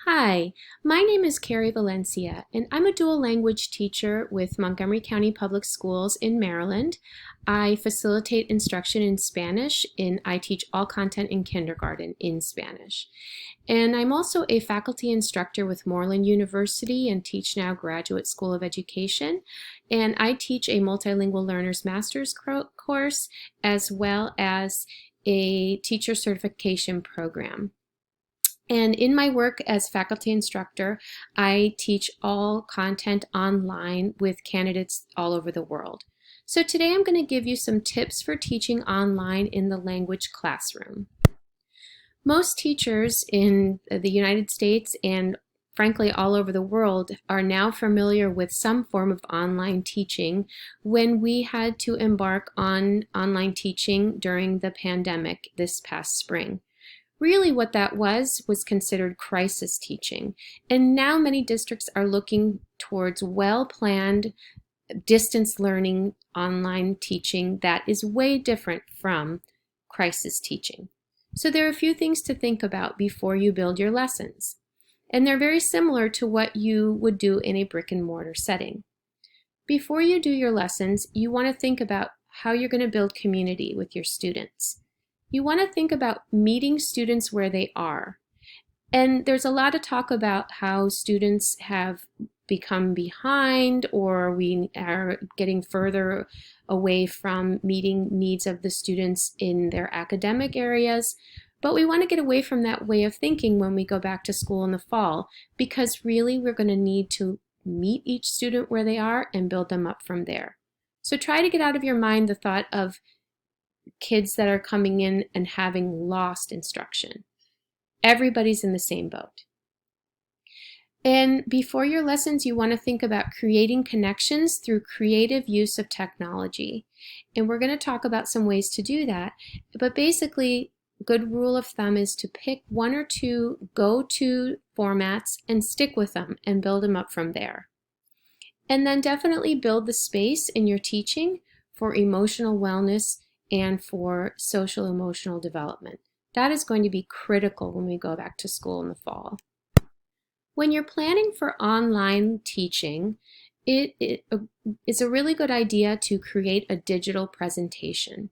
Hi, my name is Carrie Valencia, and I'm a dual language teacher with Montgomery County Public Schools in Maryland. I facilitate instruction in Spanish, and I teach all content in kindergarten in Spanish. And I'm also a faculty instructor with Moreland University and teach now Graduate School of Education. And I teach a multilingual learners master's course as well as a teacher certification program. And in my work as faculty instructor, I teach all content online with candidates all over the world. So today I'm going to give you some tips for teaching online in the language classroom. Most teachers in the United States and frankly all over the world are now familiar with some form of online teaching when we had to embark on online teaching during the pandemic this past spring. Really what that was considered crisis teaching. And now many districts are looking towards well-planned distance learning online teaching that is way different from crisis teaching. So there are a few things to think about before you build your lessons. And they're very similar to what you would do in a brick and mortar setting. Before you do your lessons, you want to think about how you're going to build community with your students. You want to think about meeting students where they are. And there's a lot of talk about how students have become behind or we are getting further away from meeting needs of the students in their academic areas. But we want to get away from that way of thinking when we go back to school in the fall, because really we're going to need to meet each student where they are and build them up from there. So try to get out of your mind the thought of kids that are coming in and having lost instruction. Everybody's in the same boat. And before your lessons, you want to think about creating connections through creative use of technology. And we're going to talk about some ways to do that. But basically, a good rule of thumb is to pick one or two go-to formats and stick with them and build them up from there. And then definitely build the space in your teaching for emotional wellness and for social emotional development. That is going to be critical when we go back to school in the fall. When you're planning for online teaching, it is a really good idea to create a digital presentation.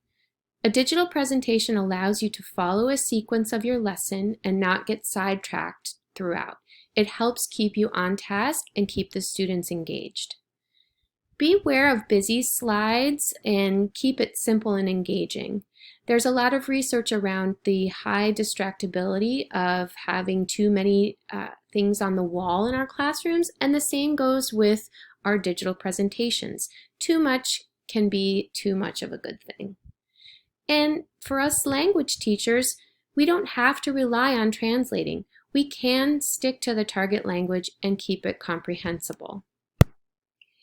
A digital presentation allows you to follow a sequence of your lesson and not get sidetracked throughout. It helps keep you on task and keep the students engaged. Beware of busy slides and keep it simple and engaging. There's a lot of research around the high distractibility of having too many things on the wall in our classrooms, and the same goes with our digital presentations. Too much can be too much of a good thing. And for us language teachers, we don't have to rely on translating. We can stick to the target language and keep it comprehensible.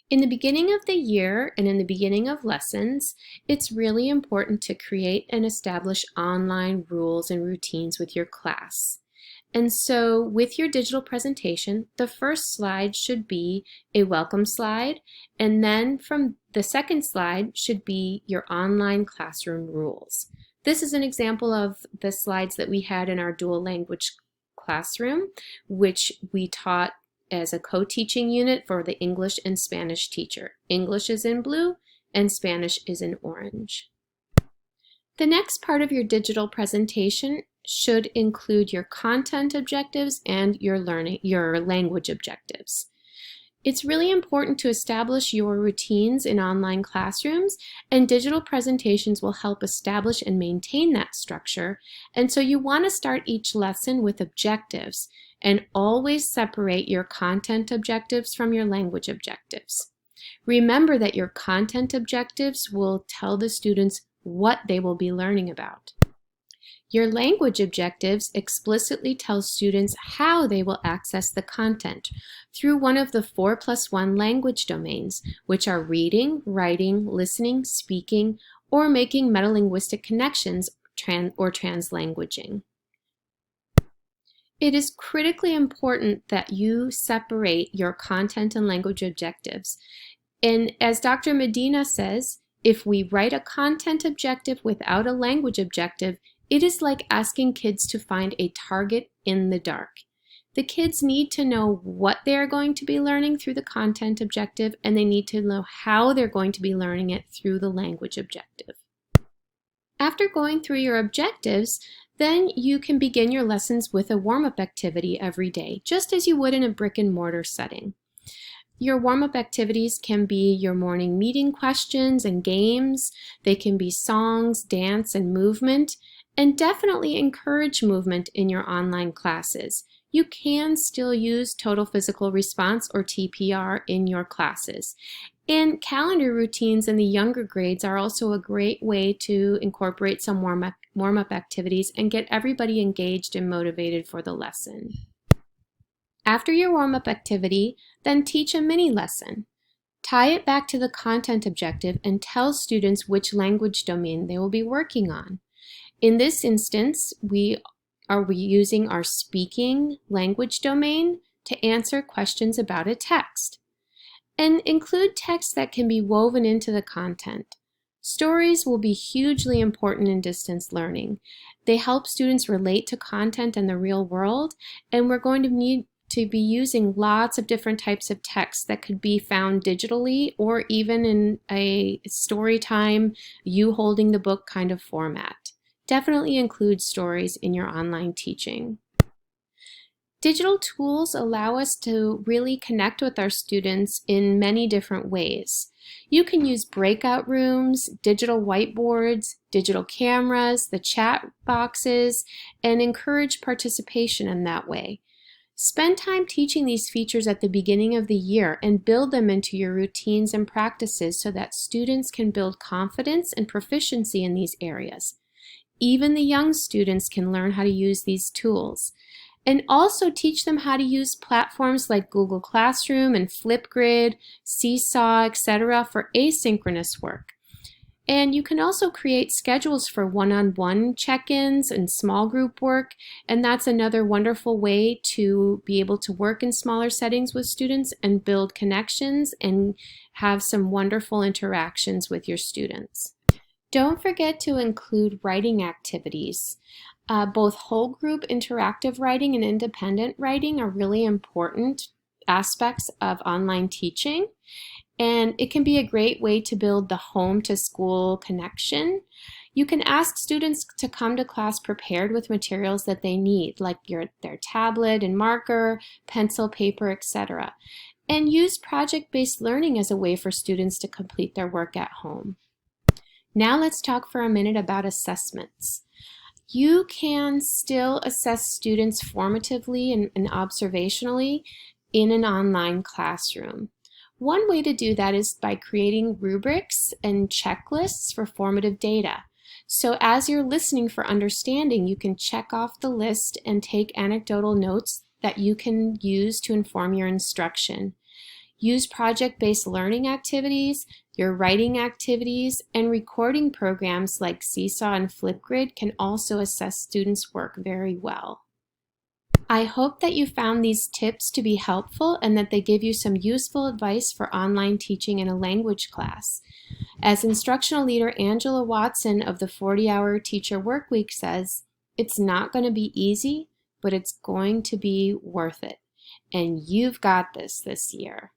In the beginning of the year and in the beginning of lessons, it's really important to create and establish online rules and routines with your class. And so with your digital presentation, the first slide should be a welcome slide, and then from the second slide should be your online classroom rules. This is an example of the slides that we had in our dual language classroom, which we taught as a co-teaching unit for the English and Spanish teacher. English is in blue and Spanish is in orange. The next part of your digital presentation should include your content objectives and your language objectives. It's really important to establish your routines in online classrooms, and digital presentations will help establish and maintain that structure. And so you want to start each lesson with objectives and always separate your content objectives from your language objectives. Remember that your content objectives will tell the students what they will be learning about. Your language objectives explicitly tell students how they will access the content through one of the 4+1 language domains, which are reading, writing, listening, speaking, or making metalinguistic connections or translanguaging. It is critically important that you separate your content and language objectives. And as Dr. Medina says, if we write a content objective without a language objective, it is like asking kids to find a target in the dark. The kids need to know what they're going to be learning through the content objective, and they need to know how they're going to be learning it through the language objective. After going through your objectives, then you can begin your lessons with a warm-up activity every day, just as you would in a brick and mortar setting. Your warm-up activities can be your morning meeting questions and games. They can be songs, dance, and movement, and definitely encourage movement in your online classes. You can still use total physical response or TPR in your classes. And calendar routines in the younger grades are also a great way to incorporate some warm-up activities and get everybody engaged and motivated for the lesson. After your warm-up activity, then teach a mini lesson. Tie it back to the content objective and tell students which language domain they will be working on. In this instance, we are using our speaking language domain to answer questions about a text. And include text that can be woven into the content. Stories will be hugely important in distance learning. They help students relate to content in the real world, and we're going to need to be using lots of different types of text that could be found digitally or even in a story time, you holding the book kind of format. Definitely include stories in your online teaching. Digital tools allow us to really connect with our students in many different ways. You can use breakout rooms, digital whiteboards, digital cameras, the chat boxes, and encourage participation in that way. Spend time teaching these features at the beginning of the year and build them into your routines and practices so that students can build confidence and proficiency in these areas. Even the young students can learn how to use these tools. And also teach them how to use platforms like Google Classroom and Flipgrid, Seesaw, etc. for asynchronous work. And you can also create schedules for one-on-one check-ins and small group work, and that's another wonderful way to be able to work in smaller settings with students and build connections and have some wonderful interactions with your students. Don't forget to include writing activities. Both whole group interactive writing and independent writing are really important aspects of online teaching. And it can be a great way to build the home to school connection. You can ask students to come to class prepared with materials that they need, like their tablet and marker, pencil, paper, etc. And use project-based learning as a way for students to complete their work at home. Now let's talk for a minute about assessments. You can still assess students formatively and observationally in an online classroom. One way to do that is by creating rubrics and checklists for formative data. So as you're listening for understanding, you can check off the list and take anecdotal notes that you can use to inform your instruction. Use project-based learning activities, your writing activities, and recording programs like Seesaw and Flipgrid can also assess students' work very well. I hope that you found these tips to be helpful and that they give you some useful advice for online teaching in a language class. As instructional leader Angela Watson of the 40-Hour Teacher Workweek says, it's not going to be easy, but it's going to be worth it. And you've got this year.